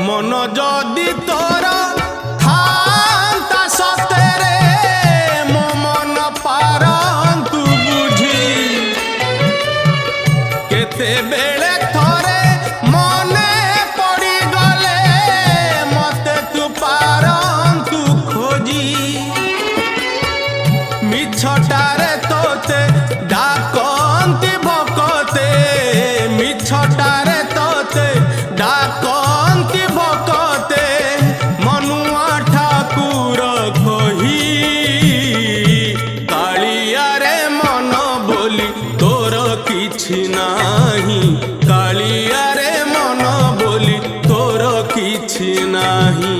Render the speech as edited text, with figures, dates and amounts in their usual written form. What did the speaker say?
मन जदि तोर थांता सतेरे मो मन पारंतु बुझी केते बेले थोरे मने पड़ी गले मते तू पारंतु खोजी मिछटारे तोते डाकंती भकते मिछटारे तोते डाकंती भकते मनुआ ठाकुर कही कालिया रे मन बोली तोर किछि नाही कालिया रे मन बोली तोर किछि नाही।